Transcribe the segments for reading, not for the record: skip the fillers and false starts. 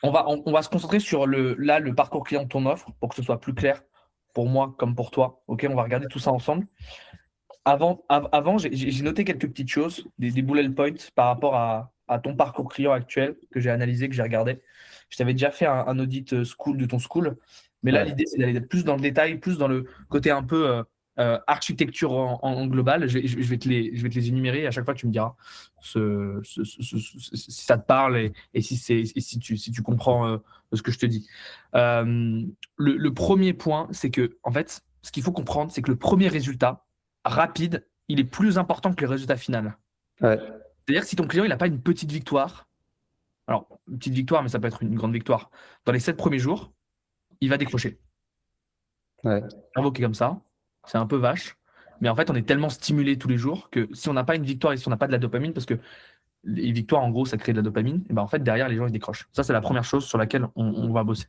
on va se concentrer sur le parcours client de ton offre pour que ce soit plus clair pour moi comme pour toi. Ok, on va regarder tout ça ensemble. Avant, j'ai noté quelques petites choses, des bullet points par rapport à ton parcours client actuel que j'ai analysé, que j'ai regardé. Je t'avais déjà fait un audit school de ton school, mais là, Ouais. l'idée, c'est d'aller plus dans le détail, plus dans le côté un peu architecture en global. Je vais te les énumérer et à chaque fois, tu me diras si ça te parle et si tu comprends ce que je te dis. Euh, le premier point, c'est que, en fait, ce qu'il faut comprendre, c'est que le premier résultat, rapide, il est plus important que le résultat final. Ouais. C'est-à-dire que si ton client il n'a pas une petite victoire, alors une petite victoire, mais ça peut être une grande victoire, dans les 7 premiers jours, il va décrocher. Ouais. Invoqué comme ça, c'est un peu vache, mais en fait on est tellement stimulé tous les jours que si on n'a pas une victoire et si on n'a pas de la dopamine, parce que les victoires en gros ça crée de la dopamine, et ben en fait derrière les gens ils décrochent. Ça c'est la première chose sur laquelle on va bosser.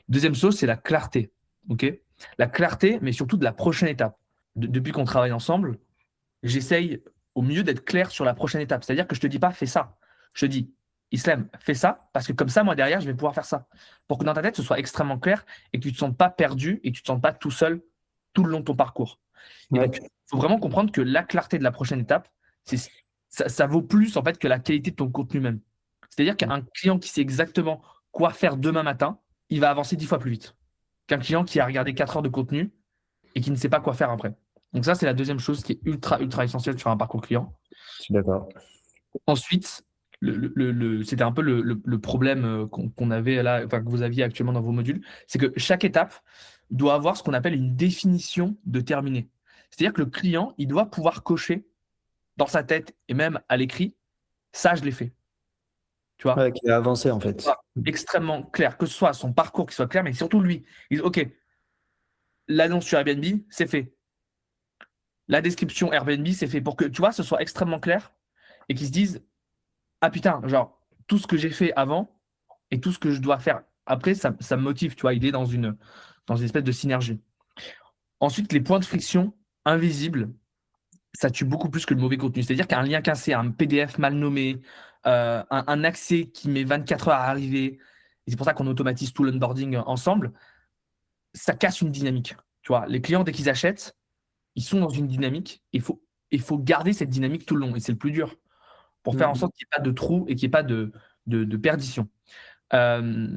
Deuxième chose c'est la clarté, ok? La clarté, mais surtout de la prochaine étape. Depuis qu'on travaille ensemble, j'essaye au mieux d'être clair sur la prochaine étape. C'est-à-dire que je te dis pas fais ça. Je te dis Islam, fais ça, parce que comme ça, moi derrière, je vais pouvoir faire ça. Pour que dans ta tête, ce soit extrêmement clair et que tu ne te sentes pas perdu et que tu ne te sentes pas tout seul tout le long de ton parcours. Et Ouais. donc, il faut vraiment comprendre que la clarté de la prochaine étape, c'est, ça vaut plus en fait que la qualité de ton contenu même. C'est-à-dire qu'un client qui sait exactement quoi faire demain matin, il va avancer 10 fois plus vite qu'un client qui a regardé 4 heures de contenu et qui ne sait pas quoi faire après. Donc ça, c'est la deuxième chose qui est ultra, ultra essentielle sur un parcours client. Je suis d'accord. Ensuite, c'était un peu le problème qu'on avait là, enfin, que vous aviez actuellement dans vos modules, c'est que chaque étape doit avoir ce qu'on appelle une définition de terminé. C'est-à-dire que le client, il doit pouvoir cocher dans sa tête et même à l'écrit, ça, je l'ai fait. Tu vois, Ouais, qui a avancé en que ce fait. soit extrêmement clair, que ce soit son parcours qui soit clair, mais surtout lui. Il dit, OK, l'annonce sur Airbnb, c'est fait. La description Airbnb, c'est fait pour que, tu vois, ce soit extrêmement clair et qu'ils se disent, ah putain, genre, tout ce que j'ai fait avant et tout ce que je dois faire après, ça me motive, tu vois, il est dans une espèce de synergie. Ensuite, les points de friction invisibles, ça tue beaucoup plus que le mauvais contenu. C'est-à-dire qu'un lien cassé, un PDF mal nommé, un accès qui met 24 heures à arriver, et c'est pour ça qu'on automatise tout l'onboarding ensemble, ça casse une dynamique. Tu vois, les clients, dès qu'ils achètent, ils sont dans une dynamique, il faut garder cette dynamique tout le long, et c'est le plus dur, pour faire en Mm. sorte qu'il n'y ait pas de trou et qu'il n'y ait pas de perdition. Euh,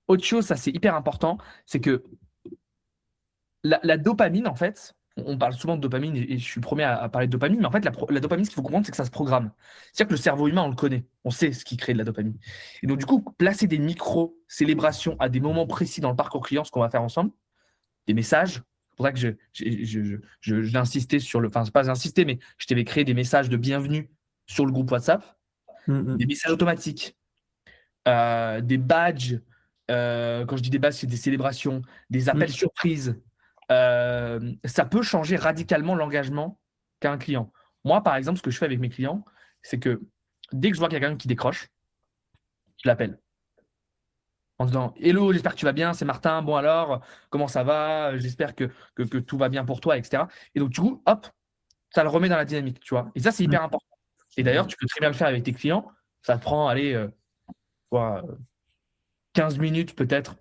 Autre chose, ça c'est hyper important, c'est que la dopamine, en fait, on parle souvent de dopamine et je suis le premier à parler de dopamine, mais en fait, la dopamine, ce qu'il faut comprendre, c'est que ça se programme. C'est-à-dire que le cerveau humain, on le connaît, on sait ce qui crée de la dopamine. Et donc, du coup, placer des micro-célébrations à des moments précis dans le parcours client, ce qu'on va faire ensemble, des messages. C'est pour ça que j'ai insisté sur le. Enfin, c'est pas insisté, mais je t'avais créé des messages de bienvenue sur le groupe WhatsApp, des Mm, messages automatiques, des badges. Quand je dis des badges, c'est des célébrations, des appels mm. surprises. Ça peut changer radicalement l'engagement qu'a un client. Moi, par exemple, ce que je fais avec mes clients, c'est que dès que je vois quelqu'un qui décroche, je l'appelle en disant Hello, j'espère que tu vas bien, c'est Martin. Bon alors, comment ça va? J'espère que tout va bien pour toi, etc. Et donc, du coup, hop, ça le remet dans la dynamique, tu vois. Et ça, c'est Mm. hyper important. Et d'ailleurs, tu peux très bien le faire avec tes clients. Ça te prend, allez, quoi, 15 minutes peut-être.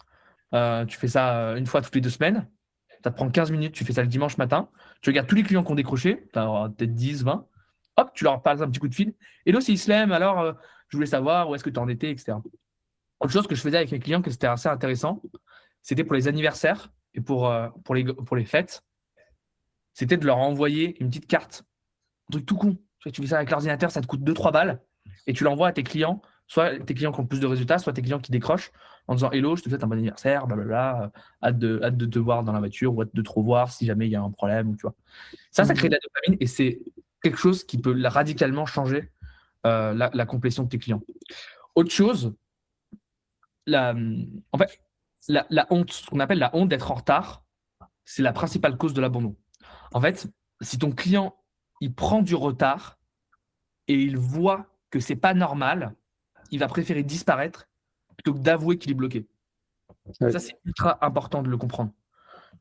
Tu fais ça une fois toutes les 2 semaines. Ça te prend 15 minutes, tu fais ça le dimanche matin. Tu regardes tous les clients qui ont décroché, tu as peut-être 10, 20. Hop, tu leur passes un petit coup de fil. Hello, c'est Islem, alors je voulais savoir où est-ce que tu en étais, etc. Autre chose que je faisais avec mes clients, que c'était assez intéressant, c'était pour les anniversaires et pour les fêtes, c'était de leur envoyer une petite carte. Un truc tout con. Tu fais ça avec l'ordinateur, ça te coûte 2 3 balles et tu l'envoies à tes clients, soit tes clients qui ont plus de résultats, soit tes clients qui décrochent en disant Hello, je te souhaite un bon anniversaire, blablabla, hâte de te voir dans la voiture ou hâte de te revoir si jamais il y a un problème, tu vois. Ça crée de Mm. la dopamine et c'est quelque chose qui peut radicalement changer la complétion de tes clients. Autre chose, la, en fait, la honte, ce qu'on appelle la honte d'être en retard, c'est la principale cause de l'abandon. En fait, si ton client il prend du retard, et il voit que c'est pas normal, il va préférer disparaître plutôt que d'avouer qu'il est bloqué. Ouais. Ça, c'est ultra important de le comprendre.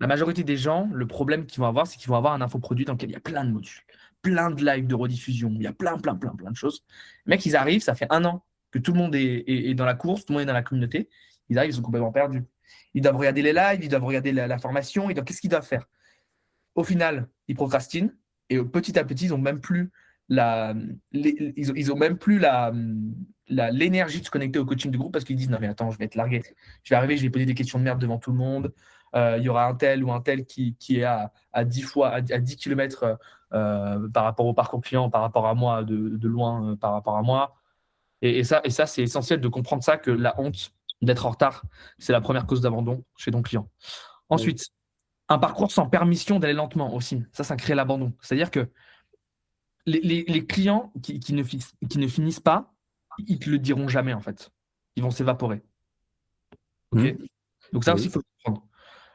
La majorité des gens, le problème qu'ils vont avoir, c'est qu'ils vont avoir un infoproduit dans lequel il y a plein de modules, plein de lives de rediffusion, il y a plein de choses. Les mecs, ils arrivent, ça fait 1 an. que tout le monde est dans la course, tout le monde est dans la communauté, ils arrivent, ils sont complètement perdus. Ils doivent regarder les lives, ils doivent regarder la formation, qu'est-ce qu'ils doivent faire? Au final, ils procrastinent et petit à petit, ils ont même plus ils ont même plus l'énergie de se connecter au coaching de groupe parce qu'ils disent non mais attends, je vais être largué, je vais arriver, je vais poser des questions de merde devant tout le monde. Il y aura un tel ou un tel qui est à 10 fois à 10 km par rapport au parcours client, par rapport à moi, de loin par rapport à moi. Et ça, c'est essentiel de comprendre ça, que la honte d'être en retard, c'est la première cause d'abandon chez ton client. Ensuite, un parcours sans permission d'aller lentement aussi. Ça crée l'abandon. C'est-à-dire que les clients qui ne finissent pas, ils te le diront jamais en fait. Ils vont s'évaporer. Ok. Donc ça aussi, il faut le comprendre.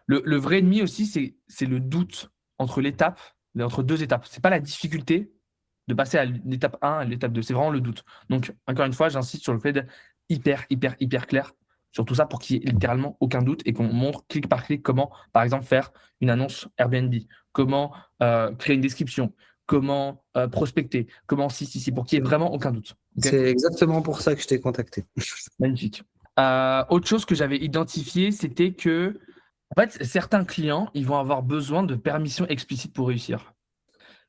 Le vrai ennemi aussi, c'est le doute entre entre deux étapes. C'est pas la difficulté de passer à l'étape 1 à l'étape 2. C'est vraiment le doute. Donc, encore une fois, j'insiste sur le fait d'être hyper clair sur tout ça pour qu'il n'y ait littéralement aucun doute et qu'on montre clic par clic comment, par exemple, faire une annonce Airbnb, comment créer une description, comment prospecter, comment si, pour qu'il n'y ait vraiment aucun doute. Okay. C'est exactement pour ça que je t'ai contacté. Magnifique. Autre chose que j'avais identifié, c'était que en fait, certains clients, ils vont avoir besoin de permission explicite pour réussir.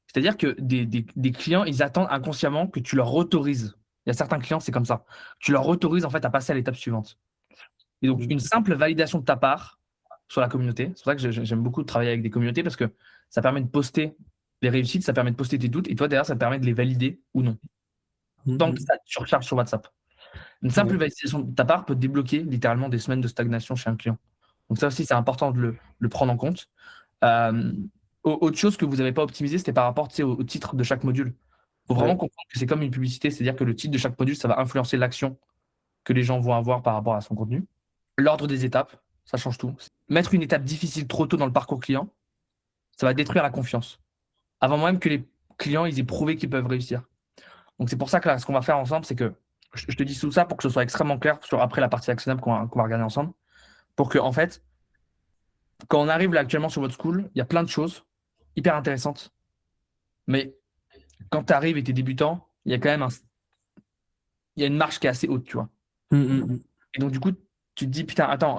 C'est-à-dire que des clients, ils attendent inconsciemment que tu leur autorises. Il y a certains clients, c'est comme ça. Tu leur autorises en fait à passer à l'étape suivante. Et donc, une simple validation de ta part sur la communauté, c'est pour ça que j'aime beaucoup travailler avec des communautés parce que ça permet de poster les réussites, ça permet de poster tes doutes et toi, derrière, ça te permet de les valider ou non. Tant que ça tu recharges sur WhatsApp. Une simple validation de ta part peut débloquer littéralement des semaines de stagnation chez un client. Donc, ça aussi, c'est important de le prendre en compte. Autre chose que vous n'avez pas optimisé, c'était par rapport au titre de chaque module. Il faut vraiment comprendre que c'est comme une publicité, c'est-à-dire que le titre de chaque module, ça va influencer l'action que les gens vont avoir par rapport à son contenu. L'ordre des étapes, ça change tout. Mettre une étape difficile trop tôt dans le parcours client, ça va détruire la confiance. Avant même que les clients ils aient prouvé qu'ils peuvent réussir. Donc c'est pour ça que là, ce qu'on va faire ensemble, c'est que je te dis tout ça pour que ce soit extrêmement clair sur après la partie actionnable qu'on va regarder ensemble. Pour que, en fait, quand on arrive là actuellement sur votre school, il y a plein de choses hyper intéressantes. Mais quand tu arrives et tu es débutant, il y a quand même il y a une marche qui est assez haute, tu vois. Et donc, du coup, tu te dis, putain, attends,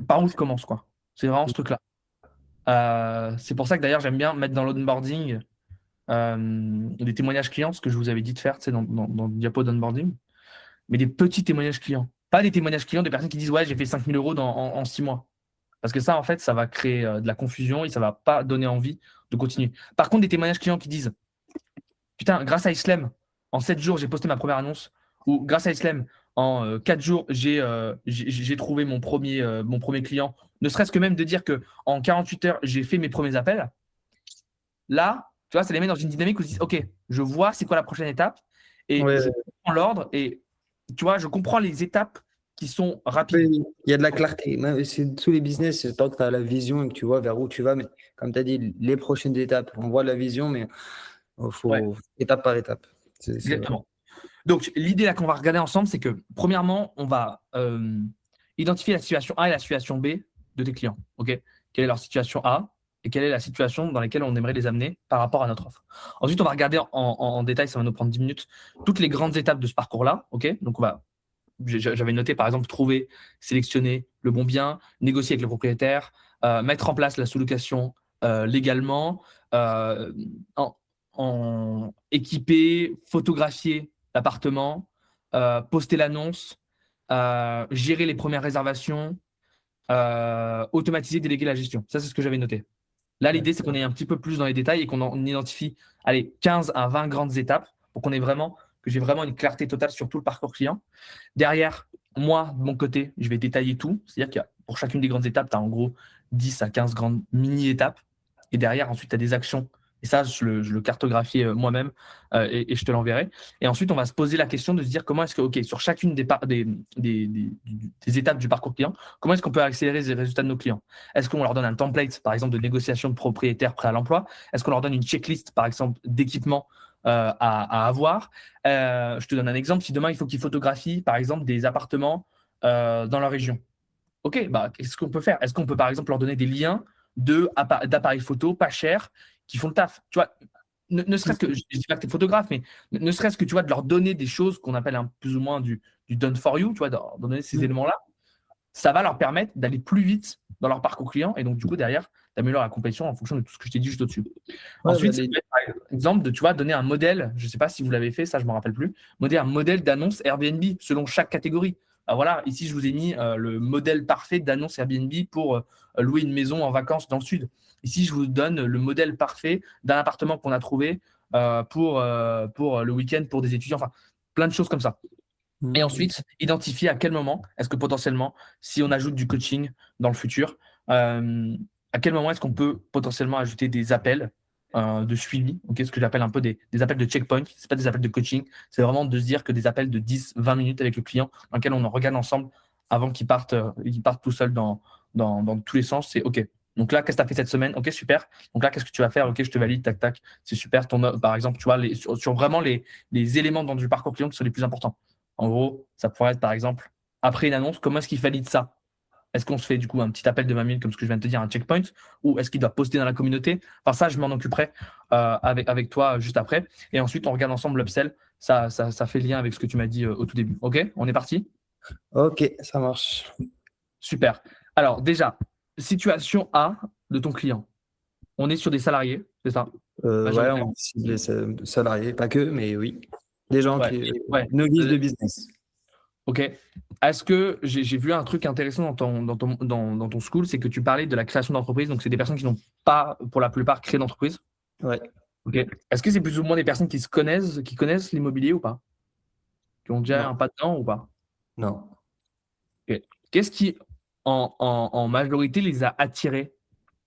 par où je commence, quoi. C'est vraiment ce truc-là. C'est pour ça que d'ailleurs, j'aime bien mettre dans l'onboarding des témoignages clients, ce que je vous avais dit de faire, tu sais, dans le diapo d'onboarding, mais des petits témoignages clients. Pas des témoignages clients de personnes qui disent, ouais, j'ai fait 5 000 euros en 6 mois. Parce que ça, en fait, ça va créer de la confusion et ça va pas donner envie de continuer. Par contre, des témoignages clients qui disent, putain, grâce à Islem, en 7 jours, j'ai posté ma première annonce. Ou grâce à Islem, en 4 jours, j'ai trouvé mon premier client. Ne serait-ce que même de dire qu'en 48 heures, j'ai fait mes premiers appels. Là, tu vois, ça les met dans une dynamique où ils disent, OK, je vois c'est quoi la prochaine étape. Et je comprends l'ordre. Et tu vois, je comprends les étapes qui sont rapides. Oui, il y a de la clarté. C'est tous les business, c'est tant que tu as la vision et que tu vois vers où tu vas. Mais comme tu as dit, les prochaines étapes, on voit la vision, mais il faut étape par étape. Exactement. Donc, l'idée là qu'on va regarder ensemble, c'est que premièrement, on va identifier la situation A et la situation B de tes clients. Ok. Quelle est leur situation A et quelle est la situation dans laquelle on aimerait les amener par rapport à notre offre. Ensuite, on va regarder en détail, ça va nous prendre 10 minutes, toutes les grandes étapes de ce parcours-là. Ok. Donc, j'avais noté par exemple trouver, sélectionner le bon bien, négocier avec le propriétaire, mettre en place la sous-location légalement, équiper, photographier l'appartement, poster l'annonce, gérer les premières réservations, automatiser, déléguer la gestion. Ça, c'est ce que j'avais noté. Là, l'idée, c'est qu'on aille un petit peu plus dans les détails et qu'on en identifie 15 à 20 grandes étapes pour que j'ai vraiment une clarté totale sur tout le parcours client. Derrière, moi, de mon côté, je vais détailler tout. C'est-à-dire que pour chacune des grandes étapes, tu as en gros 10 à 15 grandes mini-étapes. Et derrière, ensuite, tu as des actions. Et ça, je le cartographie moi-même et je te l'enverrai. Et ensuite, on va se poser la question de se dire comment est-ce que, OK, sur chacune des étapes du parcours client, comment est-ce qu'on peut accélérer les résultats de nos clients? Est-ce qu'on leur donne un template, par exemple, de négociation de propriétaires prêts à l'emploi? Est-ce qu'on leur donne une checklist, par exemple, d'équipements à avoir? Je te donne un exemple. Si demain, il faut qu'ils photographient, par exemple, des appartements dans leur région. OK, qu'est-ce qu'on peut faire? Est-ce qu'on peut, par exemple, leur donner des liens d'appareils photo pas chers qui font le taf? Tu vois, ne serait-ce que, je dis pas que tu es photographe, mais ne serait-ce que, tu vois, de leur donner des choses qu'on appelle plus ou moins du done for you, tu vois, de leur donner ces éléments-là, ça va leur permettre d'aller plus vite dans leur parcours client et donc, du coup, derrière, d'améliorer la compétition en fonction de tout ce que je t'ai dit juste au-dessus. Ouais, bah, Ensuite, ça peut être, par exemple, de, tu vois, donner un modèle, je ne sais pas si vous l'avez fait, ça, je ne me rappelle plus, un modèle d'annonce Airbnb selon chaque catégorie. Voilà, ici, je vous ai mis le modèle parfait d'annonce Airbnb pour louer une maison en vacances dans le sud. Ici, je vous donne le modèle parfait d'un appartement qu'on a trouvé pour le week-end pour des étudiants. Enfin, plein de choses comme ça. Et ensuite, identifier à quel moment est-ce que potentiellement, si on ajoute du coaching dans le futur, à quel moment est-ce qu'on peut potentiellement ajouter des appels de suivi, ce que j'appelle un peu des appels de checkpoint. Ce n'est pas des appels de coaching, c'est vraiment de se dire que des appels de 10-20 minutes avec le client dans lesquels on en regarde ensemble avant qu'il parte tout seul dans tous les sens. C'est OK. Donc là, qu'est-ce que tu as fait cette semaine? OK, super. Donc là, qu'est-ce que tu vas faire? OK, je te valide, tac, tac. C'est super. Par exemple, tu vois, sur vraiment les éléments dans du parcours client qui sont les plus importants. En gros, ça pourrait être par exemple, après une annonce, comment est-ce qu'il valide ça? Est-ce qu'on se fait du coup un petit appel de 20 minutes comme ce que je viens de te dire, un checkpoint? Ou est-ce qu'il doit poster dans la communauté? Enfin, ça, je m'en occuperai avec toi juste après. Et ensuite, on regarde ensemble l'upsell. Ça fait lien avec ce que tu m'as dit au tout début. OK? On est parti? Ok, ça marche. Super. Alors déjà, situation A de ton client. On est sur des salariés, c'est ça? Ouais, Majoritairement. on cible les salariés, pas que, mais oui. Des gens Ouais. qui. Ouais. Novices de business. OK. Est-ce que j'ai vu un truc intéressant dans ton school, c'est que tu parlais de la création d'entreprise. Donc, c'est des personnes qui n'ont pas, pour la plupart, créé d'entreprise. Ouais. OK. Est-ce que c'est plus ou moins des personnes qui connaissent l'immobilier ou pas? Qui ont déjà Non, un pas dedans ou pas? non. OK. Qu'est-ce qui, en majorité, les a attirés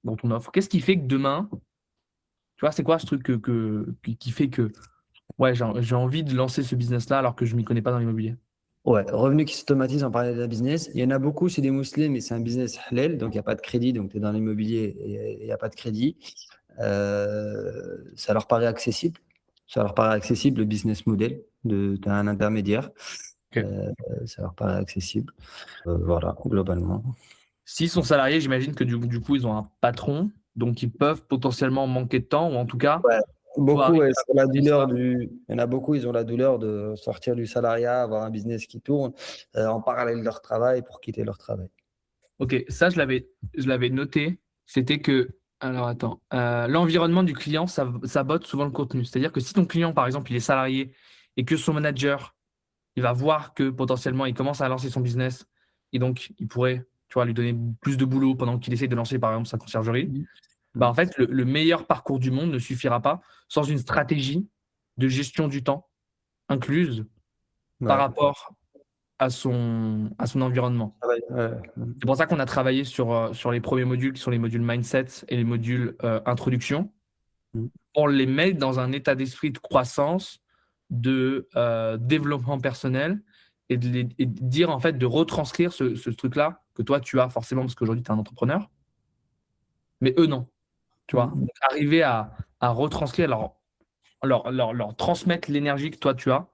dans ton offre? Qu'est-ce qui fait que demain, tu vois, c'est quoi ce truc qui fait que, ouais, j'ai envie de lancer ce business-là alors que je m'y connais pas dans l'immobilier? Ouais, revenu qui s'automatise en parallèle de la business. Il y en a beaucoup, c'est des musulmans, mais c'est un business halal, donc il n'y a pas de crédit, donc tu es dans l'immobilier et il n'y a pas de crédit. Ça leur paraît accessible. Ça leur paraît accessible le business model d'un intermédiaire. OK. Ça leur paraît accessible. Voilà, globalement. S'ils sont salariés, j'imagine que du coup, ils ont un patron, donc ils peuvent potentiellement manquer de temps ou en tout cas, Ouais, tu vois, beaucoup, arriver ouais, à c'est la combiner douleur ça. du. Il y en a beaucoup, ils ont la douleur de sortir du salariat, avoir un business qui tourne en parallèle de leur travail pour quitter leur travail. OK, ça je l'avais noté, c'était que alors attends, l'environnement du client sabote souvent le contenu. C'est-à-dire que si ton client, par exemple, il est salarié et que son manager, il va voir que potentiellement il commence à lancer son business et donc il pourrait, tu vois, lui donner plus de boulot pendant qu'il essaie de lancer, par exemple, sa conciergerie. Mhm. Bah, en Mhm. fait, le meilleur parcours du monde ne suffira pas sans une stratégie de gestion du temps incluse par Ouais. rapport à son environnement. Ouais, ouais. Mhm. C'est pour ça qu'on a travaillé sur les premiers modules qui sont les modules mindset et les modules introduction pour les mettre dans un état d'esprit de croissance, de développement personnel et de dire en fait de retranscrire ce truc-là que toi tu as forcément parce qu'aujourd'hui tu es un entrepreneur, mais eux non. Tu vois, Mhm. donc arriver à retranscrire, leur transmettre l'énergie que toi tu as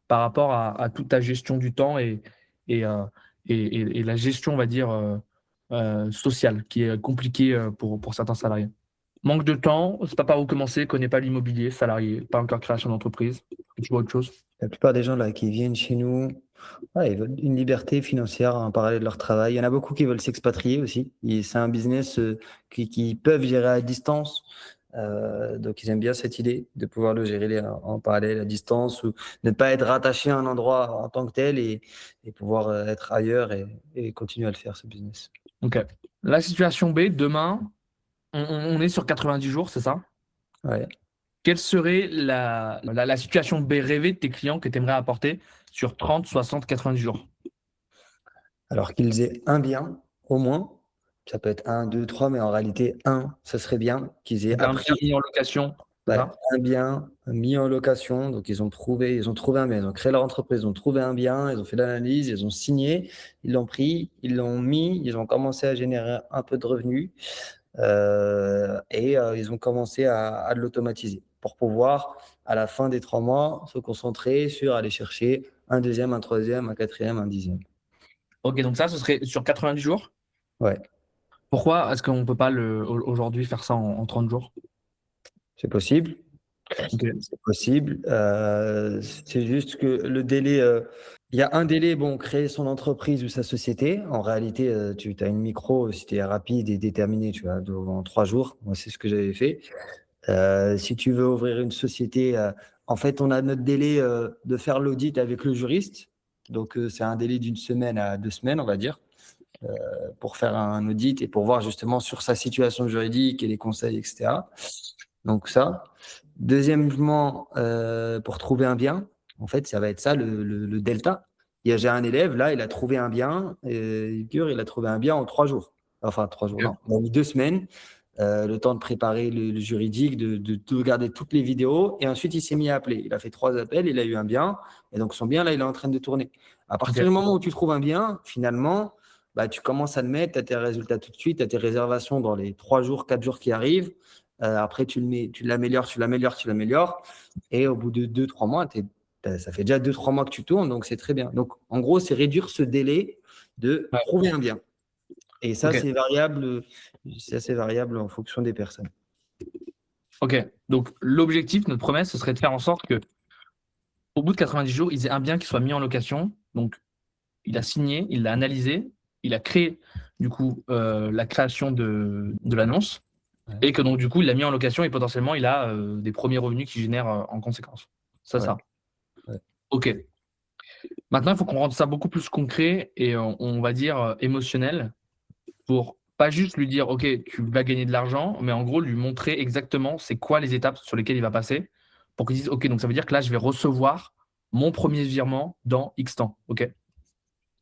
par rapport à toute ta gestion du temps et, euh, et la gestion, on va dire, sociale, qui est compliquée pour certains salariés. Manque de temps, c'est pas par où commencer, connaît pas l'immobilier, salarié, pas encore création d'entreprise, tu vois autre chose. La plupart des gens là qui viennent chez nous, ouais, ils veulent une liberté financière en parallèle de leur travail. Il y en a beaucoup qui veulent s'expatrier aussi. C'est un business qui peuvent gérer à distance. Donc ils aiment bien cette idée de pouvoir le gérer en parallèle à distance ou ne pas être rattaché à un endroit en tant que tel et pouvoir être ailleurs et continuer à le faire, ce business. Ok. La situation B, demain, on est sur 90 jours, c'est ça? Ouais. Quelle serait la situation B rêvée de tes clients que tu aimerais apporter sur 30, 60, 90 jours? Alors qu'ils aient un bien, au moins. Ça peut être un, deux, trois, mais en réalité, un, ça serait bien qu'ils aient Donc un bien appris. mis en location, c'est Ouais, ça? un bien mis en location. Donc, ils ont trouvé un bien. Ils ont créé leur entreprise, ils ont trouvé un bien, ils ont fait l'analyse, ils ont signé, ils l'ont pris, ils l'ont mis, ils ont commencé à générer un peu de revenus ils ont commencé à l'automatiser pour pouvoir, à la fin des 3 mois, se concentrer sur aller chercher un deuxième, un troisième, un quatrième, un dixième. Ok, donc ça, ce serait sur 90 jours. Ouais, Pourquoi est-ce qu'on ne peut pas aujourd'hui faire ça en 30 jours? c'est possible. Ok. C'est possible. C'est juste que le délai, il y a un délai, bon, créer son entreprise ou sa société. En réalité, tu as une micro, si tu es rapide et déterminé, tu vois, en 3 jours. Moi, c'est ce que j'avais fait. Si tu veux ouvrir une société, en fait, on a notre délai de faire l'audit avec le juriste. Donc, c'est un délai d'une semaine à 2 semaines, on va dire, pour faire un audit et pour voir justement sur sa situation juridique et les conseils, etc. Donc, ça. Deuxièmement, pour trouver un bien, en fait, ça va être ça le delta. J'ai un élève, là, il a trouvé un bien, il a trouvé un bien en 3 jours. Enfin, 3 jours, Ok. non. Il a mis 2 semaines, le temps de préparer le juridique, de regarder toutes les vidéos, et ensuite il s'est mis à appeler. Il a fait 3 appels, il a eu un bien, et donc son bien, là, il est en train de tourner. À Ok. partir du moment où tu trouves un bien, finalement, bah, tu commences à le mettre, tu as tes résultats tout de suite, tu as tes réservations dans les 3 jours, 4 jours qui arrivent. Après, tu le mets, tu l'améliores, tu l'améliores, tu l'améliores. Et au bout de 2, 3 mois, ça fait déjà 2, 3 mois que tu tournes, donc c'est très bien. Donc, en gros, c'est réduire ce délai de Ouais. trouver un bien. Et ça, Ok. c'est assez variable en fonction des personnes. Ok. Donc, l'objectif, notre promesse, ce serait de faire en sorte que, au bout de 90 jours, ils aient un bien qui soit mis en location. Donc, il a signé, il l'a analysé, il a créé, du coup, la création de l'annonce. Ouais. Et que donc, du coup, il l'a mis en location et potentiellement, il a des premiers revenus qui génèrent en conséquence. Ça, Ouais. ça. Ouais. Ok. Maintenant, il faut qu'on rende ça beaucoup plus concret et on va dire émotionnel pour pas juste lui dire, OK, tu vas gagner de l'argent, mais en gros, lui montrer exactement c'est quoi les étapes sur lesquelles il va passer pour qu'il dise, OK, donc ça veut dire que là, je vais recevoir mon premier virement dans X temps. OK.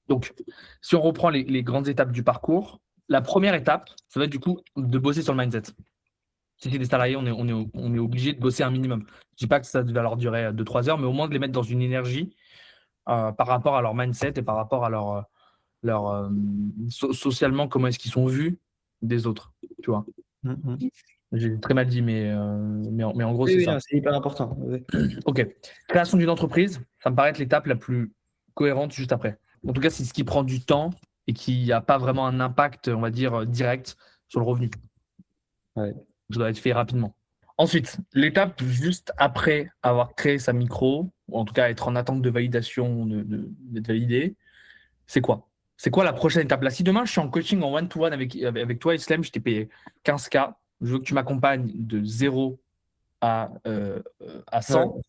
Donc, si on reprend les grandes étapes du parcours, la première étape, ça va être du coup de bosser sur le mindset. Si c'est des salariés, on est obligé de bosser un minimum. Je ne dis pas que ça va leur durer 2-3 heures, mais au moins de les mettre dans une énergie par rapport à leur mindset et par rapport à socialement, comment est-ce qu'ils sont vus des autres. Tu vois. Mhm. J'ai très mal dit, mais en gros, Oui, c'est oui, ça. non, c'est hyper important. Oui. Ok. Création d'une entreprise, ça me paraît être l'étape la plus cohérente juste après. En tout cas, c'est ce qui prend du temps et qui n'a pas vraiment un impact, on va dire, direct sur le revenu. Ouais. Ça doit être fait rapidement. Ensuite, l'étape juste après avoir créé sa micro, ou en tout cas être en attente de validation, d'être validé, c'est quoi? C'est quoi la prochaine étape? Là, si demain je suis en coaching en one-to-one avec toi, Islam, je t'ai payé 15K, je veux que tu m'accompagnes de 0 à Ouais. 100,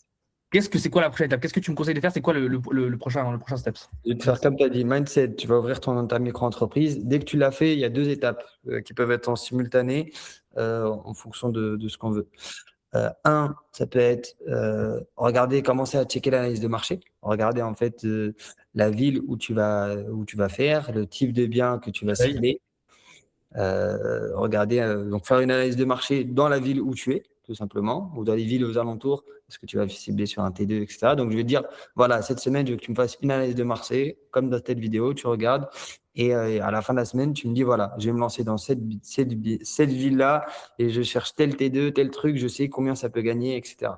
c'est quoi la prochaine étape? Qu'est-ce que tu me conseilles de faire? C'est quoi le prochain steps? Je vais te faire comme tu as dit, mindset, tu vas ouvrir ta micro-entreprise. Dès que tu l'as fait, il y a 2 étapes qui peuvent être en simultané en fonction de ce qu'on veut. Ça peut être regarder, commencer à checker l'analyse de marché, regarder en fait la ville où tu vas faire, le type de bien que tu vas Paye. cibler. Regarder, donc faire une analyse de marché dans la ville où tu es, tout simplement, ou dans les villes aux alentours, parce que tu vas cibler sur un T2, etc. Donc, je vais te dire, voilà, cette semaine, je veux que tu me fasses une analyse de marché, comme dans cette vidéo, tu regardes, et à la fin de la semaine, tu me dis, voilà, je vais me lancer dans cette ville-là, et je cherche tel T2, tel truc, je sais combien ça peut gagner, etc.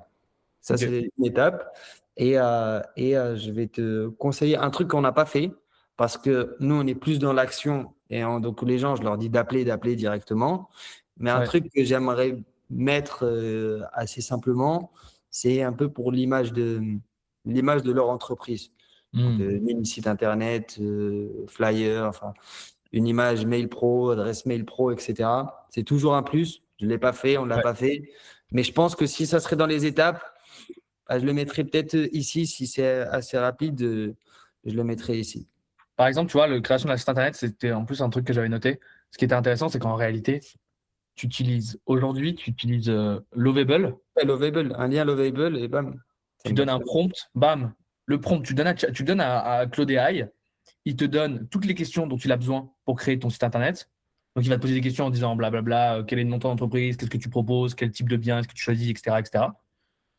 Ça, Ok. c'est une étape. Et je vais te conseiller un truc qu'on n'a pas fait parce que nous, on est plus dans l'action. Donc, les gens, je leur dis d'appeler directement. Mais un Ouais. truc que j'aimerais mettre assez simplement, c'est un peu pour l'image de leur entreprise. Donc, Hmm. mini site internet, flyer, enfin, une image mail pro, adresse mail pro, etc. C'est toujours un plus. Je ne l'ai pas fait, on ne l'a Ouais. pas fait. Mais je pense que si ça serait dans les étapes, je le mettrais peut-être ici, si c'est assez rapide, je le mettrais ici. Par exemple, tu vois, la création d'un site internet, c'était en plus un truc que j'avais noté. Ce qui était intéressant, c'est qu'en réalité, aujourd'hui, tu utilises Lovable, Ouais, Lovable, un lien Lovable et bam, ça tu donnes marche un très bien. prompt, bam, le prompt, tu donnes à Claude AI, il te donne toutes les questions dont il a besoin pour créer ton site internet. Donc, il va te poser des questions en disant blablabla, quel est le nom de ton entreprise, qu'est-ce que tu proposes, quel type de bien est-ce que tu choisis, etc., etc.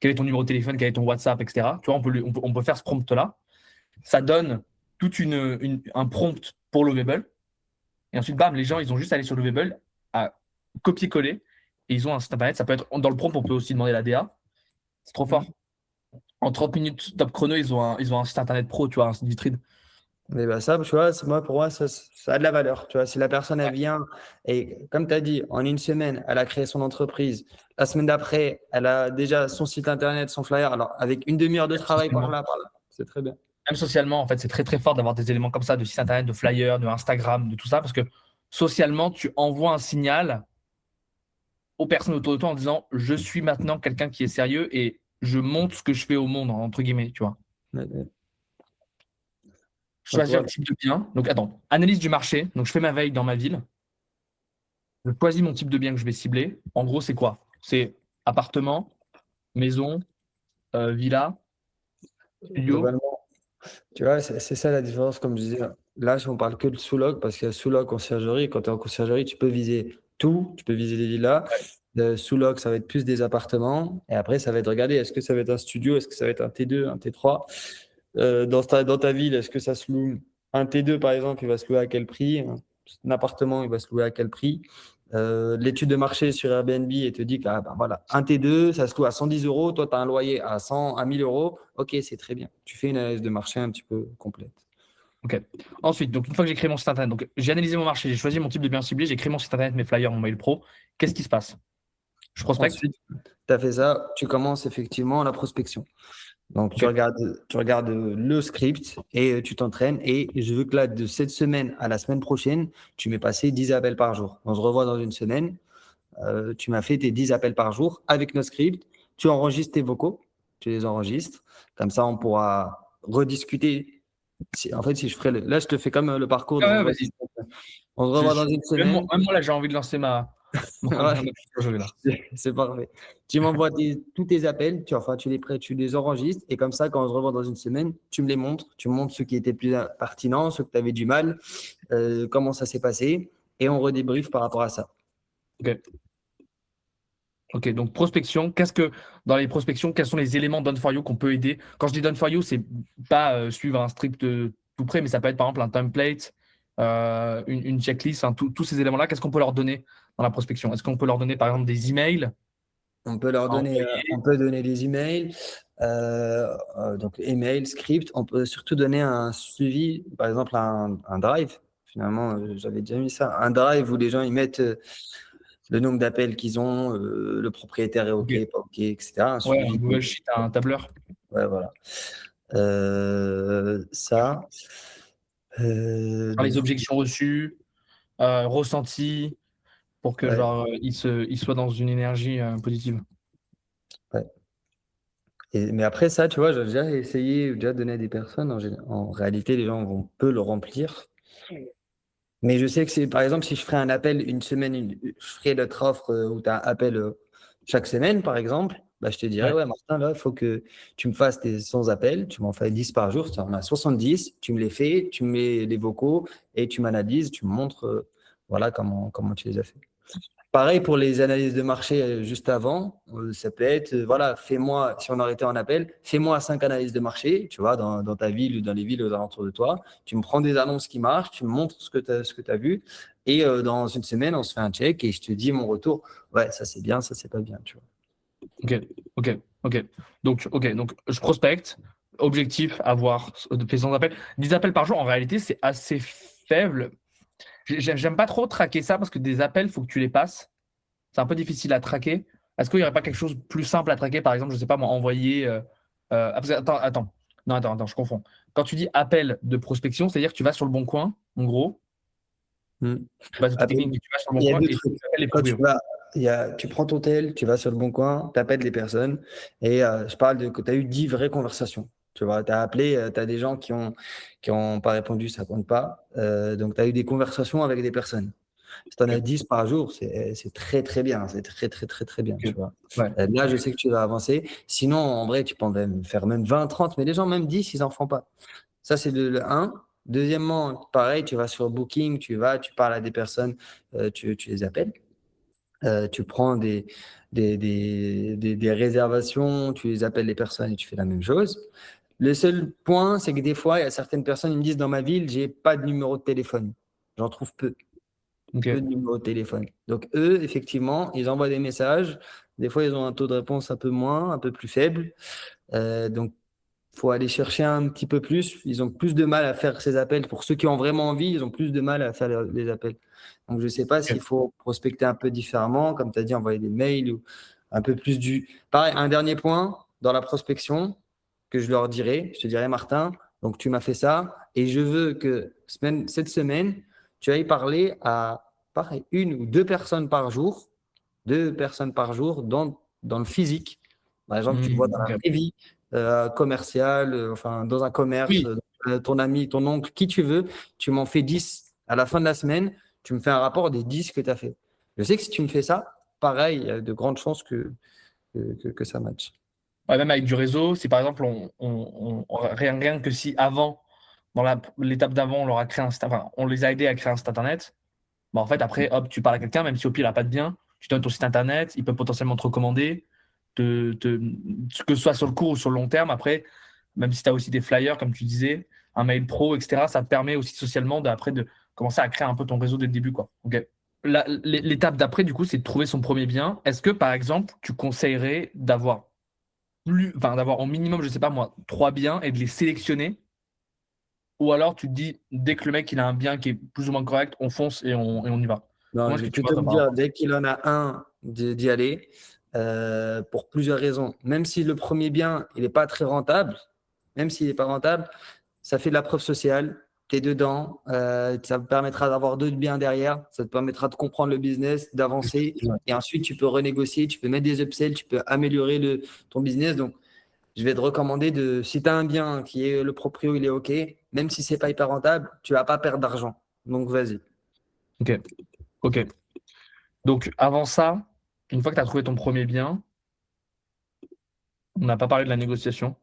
Quel est ton numéro de téléphone, quel est ton WhatsApp, etc. Tu vois, on peut faire ce prompt-là. Ça donne un prompt pour Lovable. Et ensuite, bam, les gens, ils ont juste à aller sur Lovable, à copier-coller, et ils ont un site internet. Ça peut être dans le prompt, on peut aussi demander la DA. C'est trop Mhm. fort. En 30 minutes top chrono, ils ont un site internet pro, tu vois, un site vitrine. Mais bah ça, tu vois, pour moi, ça a de la valeur. Tu vois, si la personne, elle Ouais, vient et, comme tu as dit, en une semaine, elle a créé son entreprise. La semaine d'après, elle a déjà son site internet, son flyer. Alors, avec une demi-heure de même travail socialement. par là, c'est très bien. Même socialement, en fait, c'est très très fort d'avoir des éléments comme ça, de site internet, de flyers, de Instagram, de tout ça, parce que socialement, tu envoies un signal aux personnes autour de toi en disant je suis maintenant quelqu'un qui est sérieux et je montre ce que je fais au monde, entre guillemets, tu vois. Ouais. Donc, Choisir le voilà. type de bien. Donc, attends, analyse du marché. Donc, je fais ma veille dans ma ville. Je choisis mon type de bien que je vais cibler. En gros, c'est quoi? C'est appartement, maison, villa, studio. Globalement, tu vois, c'est ça la différence, comme je disais. Là, si on parle que de sous-loc, parce qu'il y a sous-loc, conciergerie. Quand tu es en conciergerie, tu peux viser tout. Tu peux viser des villas. Ouais. Sous-loc, ça va être plus des appartements. Et après, ça va être regarder, est-ce que ça va être un studio? Est-ce que ça va être un T2, un T3? Dans ta ville, est-ce que ça se loue? Un T2, par exemple, il va se louer à quel prix? Un appartement, il va se louer à quel prix? L'étude de marché sur Airbnb, et te dit que ben voilà, un T2, ça se loue à 110 euros. Toi, tu as un loyer à 100, à 1000 euros. Ok, c'est très bien. Tu fais une analyse de marché un petit peu complète. Ok. Ensuite, donc une fois que j'ai créé mon site internet, donc j'ai analysé mon marché, j'ai choisi mon type de bien ciblé, j'ai créé mon site internet, mes flyers, mon mail pro. Qu'est-ce qui se passe? Je prospecte. Ensuite, tu as fait ça, tu commences effectivement la prospection. Donc, Ok. tu regardes le script et tu t'entraînes. Et je veux que là, de cette semaine à la semaine prochaine, tu m'aies passé 10 appels par jour. On se revoit dans une semaine. Tu m'as fait tes 10 appels par jour avec nos scripts. Tu enregistres tes vocaux. Tu les enregistres. Comme ça, on pourra rediscuter. En fait, si je ferais là, je te fais comme le parcours Ouais, dont ouais, on va vas-y. discuter. On se revoit dans une Même moi, semaine. même moi, là, j'ai envie de lancer Ouais. mon jeu là. C'est parfait. Tu m'envoies tous tes appels, tu les enregistres et comme ça, quand on se revoit dans une semaine, tu me les montres. Tu me montres ceux qui étaient plus pertinents, ceux que tu avais du mal, comment ça s'est passé et on redébriefe par rapport à ça. Ok. Ok, donc prospection, dans les prospections, quels sont les éléments done for you qu'on peut aider? Quand je dis done for you, c'est pas suivre un strict tout près, mais ça peut être par exemple un template, une checklist, hein, tous ces éléments-là, qu'est-ce qu'on peut leur donner dans la prospection? Est-ce qu'on peut leur donner par exemple des emails à On envoyer? peut donner des emails, donc email, script. On peut surtout donner un suivi, par exemple un drive. Finalement, j'avais déjà mis ça, un drive où les gens ils mettent le nombre d'appels qu'ils ont, le propriétaire est Ok. OK, pas OK, etc. Un Ouais, un suivi. Google Sheet, un tableur. Ouais, voilà. Ça. Dans les Donc, objections reçues, ressenties, pour que ouais, genre ils soient dans une énergie positive. ouais. Mais après ça, tu vois, j'ai déjà essayé, déjà donné à des personnes. En réalité, les gens vont peu le remplir. Mais je sais que c'est, par exemple, si je ferais un appel une semaine, je ferais notre offre où tu as un appel chaque semaine, par exemple, bah, je te dirais, Ouais. ouais, Martin, là, il faut que tu me fasses tes 100 appels, tu m'en fais 10 par jour, tu en as 70, tu me les fais, tu me mets les vocaux et tu m'analyses, tu me montres voilà, comment tu les as fait. Pareil pour les analyses de marché juste avant, ça peut être, voilà, fais-moi, si on arrêtait en appel, fais-moi 5 analyses de marché, tu vois, dans ta ville ou dans les villes aux alentours de toi. Tu me prends des annonces qui marchent, tu me montres ce que tu as vu. Et dans une semaine, on se fait un check et je te dis mon retour. Ouais, ça c'est bien, ça c'est pas bien, tu vois. Ok, ok, ok. Donc, je prospecte. Objectif, avoir fait 100 appels. 10 appels par jour, en réalité, c'est assez faible. J'aime pas trop traquer ça parce que des appels, il faut que tu les passes. C'est un peu difficile à traquer. Est-ce qu'il n'y aurait pas quelque chose de plus simple à traquer? Par exemple, je sais pas, moi, envoyer. Attends. Non, attends, je confonds. Quand tu dis appel de prospection, c'est-à-dire que tu vas sur le bon coin, en gros. Hmm. Bah, c'est Ah, toute technique, mais tu vas sur le bon il y a coin deux et tu trucs. appelles les Quand tu proprios. vas, tu prends ton tel, tu vas sur le bon coin, tu appelles les personnes et je parle de que tu as eu 10 vraies conversations. Tu vois, tu as appelé, tu as des gens qui ont pas répondu, ça compte pas. Donc, tu as eu des conversations avec des personnes. Si tu en as Ok, 10 par jour, c'est très, très bien. C'est très, très, très, très bien, ok. tu vois. Ouais. Là, je Ok. sais que tu vas avancer. Sinon, en vrai, tu peux même faire même 20, 30, mais les gens, même 10, ils en font pas. Ça, c'est le 1. Deuxièmement, pareil, tu vas sur Booking, tu parles à des personnes, tu les appelles. Tu prends des réservations, tu les appelles les personnes et tu fais la même chose. Le seul point, c'est que des fois, il y a certaines personnes qui me disent dans ma ville, j'ai pas de numéro de téléphone. J'en trouve peu Ok. de numéros de téléphone. Donc eux, effectivement, ils envoient des messages. Des fois, ils ont un taux de réponse un peu moins, un peu plus faible. Donc faut aller chercher un petit peu plus. Ils ont plus de mal à faire ces appels. Pour ceux qui ont vraiment envie, ils ont plus de mal à faire les appels. Donc, je ne sais pas s'il Ok. faut prospecter un peu différemment, comme tu as dit, envoyer des mails ou un peu plus du. Pareil, un dernier point dans la prospection que je leur dirai. Je te dirai, Martin, donc tu m'as fait ça et je veux que cette semaine, tu ailles parler à pareil, 1 ou 2 personnes par jour, 2 personnes par jour dans le physique. Par exemple, tu vois dans la Ok. vraie vie commerciale, enfin dans un commerce, Oui. ton ami, ton oncle, qui tu veux, tu m'en fais 10 à la fin de la semaine, tu me fais un rapport des 10 que tu as fait. Je sais que si tu me fais ça, pareil, il y a de grandes chances que ça matche. Ouais, même avec du réseau, si par exemple, rien que si avant, dans l'étape d'avant, on leur a créé enfin, on les a aidés à créer un site internet, bah en fait, après, hop, tu parles à quelqu'un, même si au pire, il n'a pas de bien, tu donnes ton site internet, il peut potentiellement te recommander, que ce soit sur le court ou sur le long terme. Après, même si tu as aussi des flyers, comme tu disais, un mail pro, etc., ça te permet aussi socialement d'après de commencer à créer un peu ton réseau dès le début, quoi. Ok. L'étape d'après, du coup, c'est de trouver son premier bien. Est-ce que, par exemple, tu conseillerais d'avoir au minimum, je sais pas moi, 3 biens et de les sélectionner? Ou alors tu te dis, dès que le mec il a un bien qui est plus ou moins correct, on fonce et on y va. Non, Comment je est-ce que vais tu tout vois te ça par dire, rapport à ça? dès qu'il en a un, d'y aller, pour plusieurs raisons. Même si le premier bien, il n'est pas très rentable, même s'il n'est pas rentable, ça fait de la preuve sociale, tu es dedans, ça te permettra d'avoir d'autres biens derrière, ça te permettra de comprendre le business, d'avancer, Ouais. et ensuite tu peux renégocier, tu peux mettre des upsells, tu peux améliorer ton business. Donc, je vais te recommander si tu as un bien qui est le proprio, il est OK, même si c'est pas hyper rentable, tu vas pas perdre d'argent. Donc, vas-y. Ok, ok. Donc avant ça, une fois que tu as trouvé ton premier bien, on n'a pas parlé de la négociation.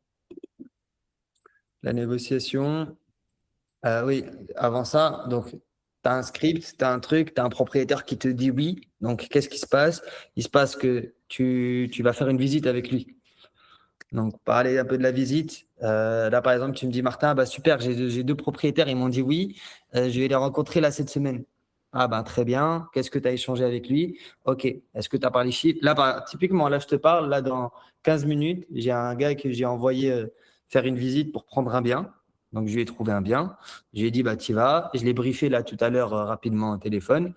La négociation, oui, avant ça, donc tu as un script, tu as un truc, tu as un propriétaire qui te dit oui. Donc, qu'est-ce qui se passe? Il se passe que tu vas faire une visite avec lui. Donc, parler un peu de la visite. Là, par exemple, tu me dis, Martin, bah, super, j'ai 2 propriétaires, ils m'ont dit oui. Je vais les rencontrer là cette semaine. Ah, ben très bien. Qu'est-ce que tu as échangé avec lui? OK. Est-ce que tu as parlé chiffres? Là, typiquement, là, je te parle. Là, dans 15 minutes, j'ai un gars que j'ai envoyé faire une visite pour prendre un bien. Donc, je lui ai trouvé un bien. Je lui ai dit, bah, tu vas. Je l'ai briefé là tout à l'heure rapidement au téléphone.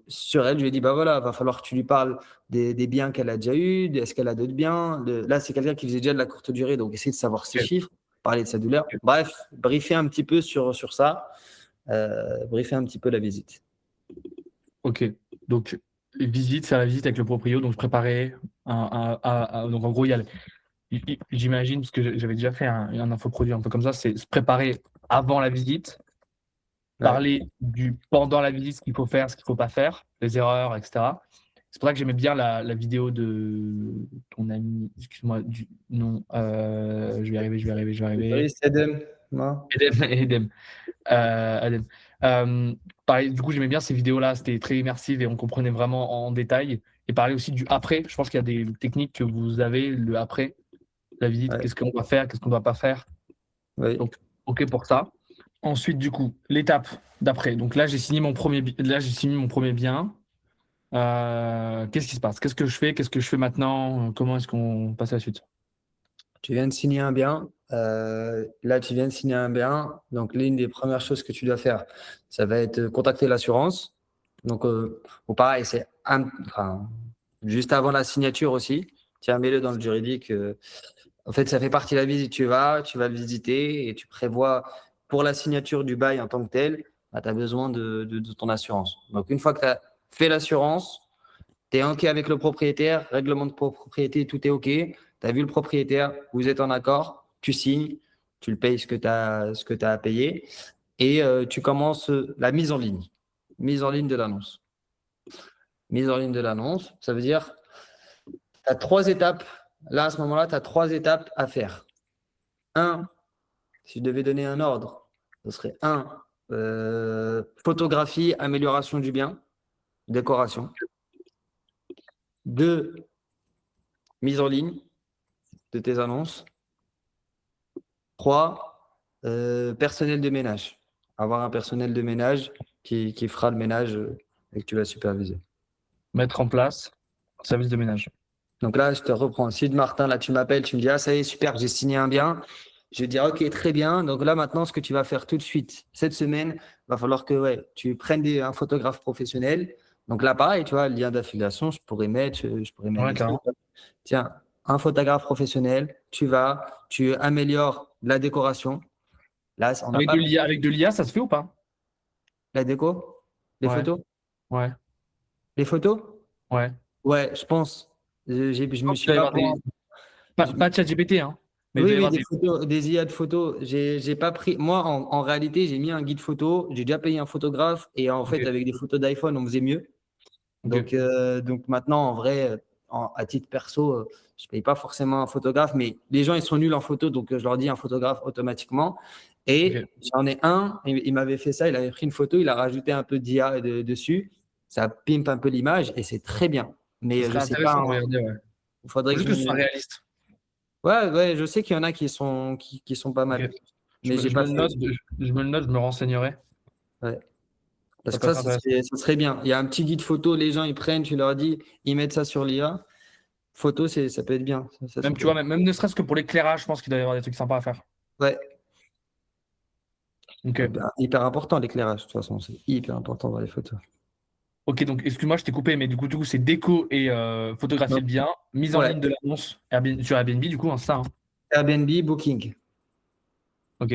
Sur elle, je lui ai dit, bah voilà, va falloir que tu lui parles des biens qu'elle a déjà eus, est-ce qu'elle a d'autres biens. Là, c'est quelqu'un qui faisait déjà de la courte durée, donc essayer de savoir ses Ok, chiffres, parler de sa douleur. ok. Bref, briefer un petit peu sur ça, briefer un petit peu la visite. Ok. Donc faire la visite avec le proprio, donc préparer donc en gros, j'imagine, parce que j'avais déjà fait un infoproduit un peu comme ça, c'est se préparer avant la visite, Ouais. parler du pendant la visite, ce qu'il faut faire, ce qu'il faut pas faire, les erreurs, etc. C'est pour ça que j'aimais bien la vidéo de ton ami, excuse-moi, non, je vais y arriver. Brice, Edem, moi. Edem. Adem. Pareil, du coup, j'aimais bien ces vidéos-là, c'était très immersif et on comprenait vraiment en détail. Et parler aussi du après. Je pense qu'il y a des techniques que vous avez, le après la visite, Ouais, qu'est-ce qu'on doit faire, qu'est-ce qu'on ne doit pas faire. oui. Donc, OK pour ça. Ensuite, du coup, l'étape d'après. Donc là, j'ai signé mon premier bien. Qu'est-ce qui se passe? Qu'est-ce que je fais? Qu'est-ce que je fais maintenant? Comment est-ce qu'on passe à la suite? Tu viens de signer un bien. Là, tu viens de signer un bien. Donc, l'une des premières choses que tu dois faire, ça va être contacter l'assurance. Donc, bon, pareil, enfin, juste avant la signature aussi. Tiens, mets-le dans le juridique. En fait, ça fait partie de la visite. Tu vas le visiter et tu prévois pour la signature du bail en tant que tel, bah, tu as besoin de ton assurance. Donc, une fois que tu as fait l'assurance, tu es OK avec le propriétaire, règlement de propriété, tout est OK. Tu as vu le propriétaire, vous êtes en accord, tu signes, tu le payes ce que tu as à payer et tu commences la mise en ligne. Mise en ligne de l'annonce. Mise en ligne de l'annonce, ça veut dire tu as 3 étapes. Là, à ce moment-là, tu as 3 étapes à faire. Un, si je devais donner un ordre, ce serait photographie, amélioration du bien, décoration. 2, mise en ligne de tes annonces. 3, personnel de ménage. Avoir un personnel de ménage qui fera le ménage et que tu vas superviser. Mettre en place un service de ménage. Donc là, je te reprends. Si Martin, là, tu m'appelles, tu me dis, ah, ça y est, super, j'ai signé un bien. Je vais dire, OK, très bien. Donc là, maintenant, ce que tu vas faire tout de suite, cette semaine, va falloir que ouais, tu prennes un photographe professionnel. Donc là, pareil, tu vois, le lien d'affiliation, je pourrais mettre Ouais, des trucs. carrément. Tiens, un photographe professionnel, tu améliores la décoration. Là, on n'a pas besoin Avec de l'IA, ça se fait ou pas? de la déco, les Ouais, photos. ouais, Les photos? ouais. Ouais, je pense. Je Je me pense qu'il suis doit y pas. avoir des. Pas ChatGPT, hein, mais il doit Oui, y oui, avoir des des. photos, des IA de photos. J'ai pas pris. Moi, en réalité, j'ai mis un guide photo. J'ai déjà payé un photographe et en Ok, fait, avec des photos d'iPhone, on faisait mieux. ok, Donc maintenant, en vrai, à titre perso, je paye pas forcément un photographe, mais les gens, ils sont nuls en photo, donc je leur dis un photographe automatiquement. ok. Et j'en ai un, il m'avait fait ça, il avait pris une photo, il a rajouté un peu d'IA dessus, ça pimpe un peu l'image et c'est très bien. Ce Mais je serait sais pas, intéressant de regarder, ouais. il Faut faudrait que juste je que ce soit me. réaliste. Ouais, ouais, je sais qu'il y en a qui sont pas Ok. mal, mais j'ai Je pas me le fait. note, je me le note, je me renseignerai. Ouais. Parce Ça que peut être intéressant. ça serait bien. Il y a un petit guide photo, les gens ils prennent, tu leur dis, ils mettent ça sur l'IA. Photo, ça peut être bien. Ça Même, peut tu vois, être. même ne serait-ce que pour l'éclairage, je pense qu'il doit y avoir des trucs sympas à faire. Ouais, Ok. ben, hyper important l'éclairage, de toute façon, c'est hyper important dans les photos. Ok, donc excuse-moi, je t'ai coupé, mais du coup, c'est déco et photographier Donc, le bien, mise en ouais, ligne de l'annonce sur Airbnb, du coup, hein, c'est ça, hein. Airbnb, Booking. Ok.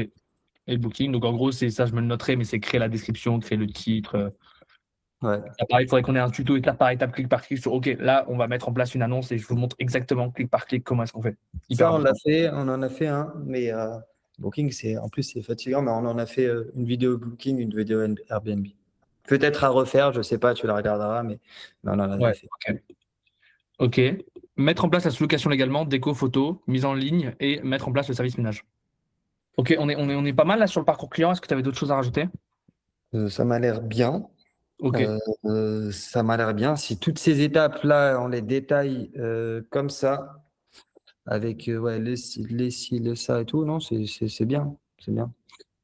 Et le booking, donc en gros, c'est ça, je me le noterai, mais c'est créer la description, créer le titre. Ouais. Là, pareil, il faudrait qu'on ait un tuto étape par étape, clic par clic sur OK, là, on va mettre en place une annonce et je vous montre exactement, clic par clic, comment est-ce qu'on fait. Hyper Ça, important. on en a fait un, mais Booking, en plus, c'est fatigant, mais on en a fait une vidéo Booking, une vidéo Airbnb. Peut-être à refaire, je sais pas, tu la regarderas, mais on en avait Ouais, fait. ok. Ok. Mettre en place la sous-location légalement, déco, photo, mise en ligne et mettre en place le service ménage. Ok, on est pas mal là sur le parcours client. Est-ce que tu avais d'autres choses à rajouter? Ça m'a l'air bien. Ok. Ça m'a l'air bien. Si toutes ces étapes-là, on les détaille comme ça, avec ouais, les ci, le ça et tout, non, c'est bien. C'est bien.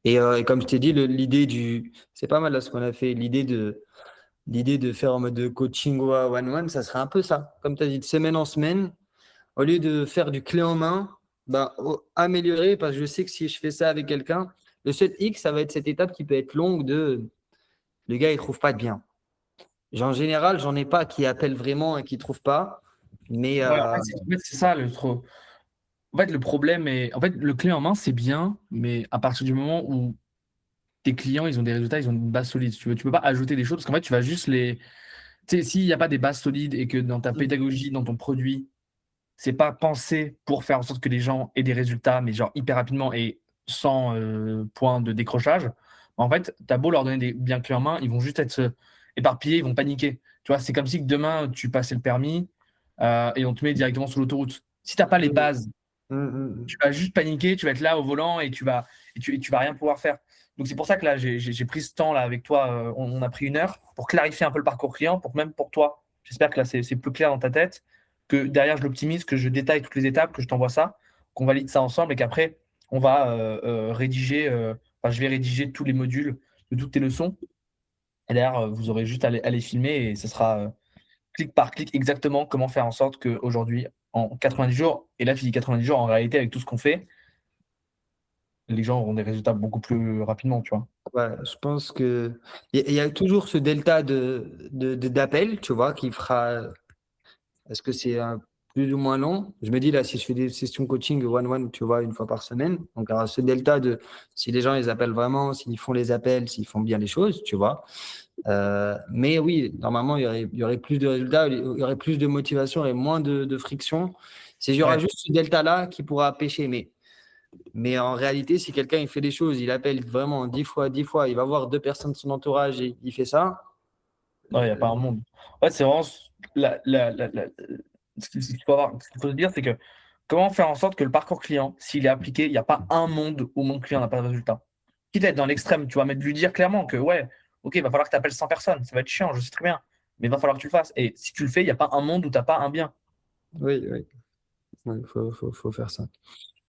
Et comme je t'ai dit, c'est pas mal là ce qu'on a fait. L'idée de faire en mode de coaching one-one, ça serait un peu ça. Comme tu as dit, de semaine en semaine, au lieu de faire du clé en main, bah, améliorer, parce que je sais que si je fais ça avec quelqu'un, le seul X, ça va être cette étape qui peut être longue de le gars, il trouve pas de bien. En général, j'en ai pas qui appellent vraiment et qui trouvent pas. Mais Ouais, en fait, c'est ça le trop. En fait, le problème est. En fait, le clé en main, c'est bien, mais à partir du moment où tes clients, ils ont des résultats, ils ont une base solide. Si tu veux, tu peux pas ajouter des choses parce qu'en fait, tu vas juste les. Tu sais, s'il n'y a pas des bases solides et que dans ta pédagogie, dans ton produit, c'est pas pensé pour faire en sorte que les gens aient des résultats, mais genre hyper rapidement et sans point de décrochage, en fait, tu as beau leur donner des biens clés en main, ils vont juste être éparpillés, ils vont paniquer. Tu vois, c'est comme si que demain, tu passais le permis et on te met directement sur l'autoroute. Si tu n'as pas les bases, tu vas juste paniquer, tu vas être là au volant et tu vas rien pouvoir faire. Donc c'est pour ça que là, j'ai pris ce temps là avec toi. On a pris 1 heure pour clarifier un peu le parcours client, pour que même pour toi, j'espère que là c'est plus clair dans ta tête, que derrière je l'optimise, que je détaille toutes les étapes, que je t'envoie ça, qu'on valide ça ensemble et qu'après on va rédiger, enfin je vais rédiger tous les modules de toutes tes leçons. Et derrière, vous aurez juste à les filmer et ce sera clic par clic exactement comment faire en sorte qu'aujourd'hui, en 90 jours, et là tu dis 90 jours, en réalité avec tout ce qu'on fait, les gens auront des résultats beaucoup plus rapidement, tu vois. ouais, je pense que il y a toujours ce delta d'appels, tu vois, qui fera. Est-ce que c'est plus ou moins long? Je me dis là, si je fais des sessions coaching one-one, tu vois, une fois par semaine, donc il y aura ce delta de si les gens les appellent vraiment, s'ils font les appels, s'ils font bien les choses, tu vois. Mais oui, normalement, il y aurait plus de résultats, il y aurait plus de motivation et moins de friction. Il y aura Ouais, juste ce delta-là qui pourra pêcher. Mais en réalité, si quelqu'un il fait des choses, il appelle vraiment 10 fois, il va voir 2 personnes de son entourage et il fait ça. non, il n'y a pas un monde. En fait, c'est vraiment ce qu'il faut avoir, ce qu'il faut se dire, c'est que comment faire en sorte que le parcours client, s'il est appliqué, il n'y a pas un monde où mon client n'a pas de résultat. Quitte à être dans l'extrême, tu vois, mais de lui dire clairement que ouais, ok, il va falloir que tu appelles 100 personnes, ça va être chiant, je sais très bien, mais il va falloir que tu le fasses. Et si tu le fais, il n'y a pas un monde où tu n'as pas un bien. Oui, oui, il faut faire ça.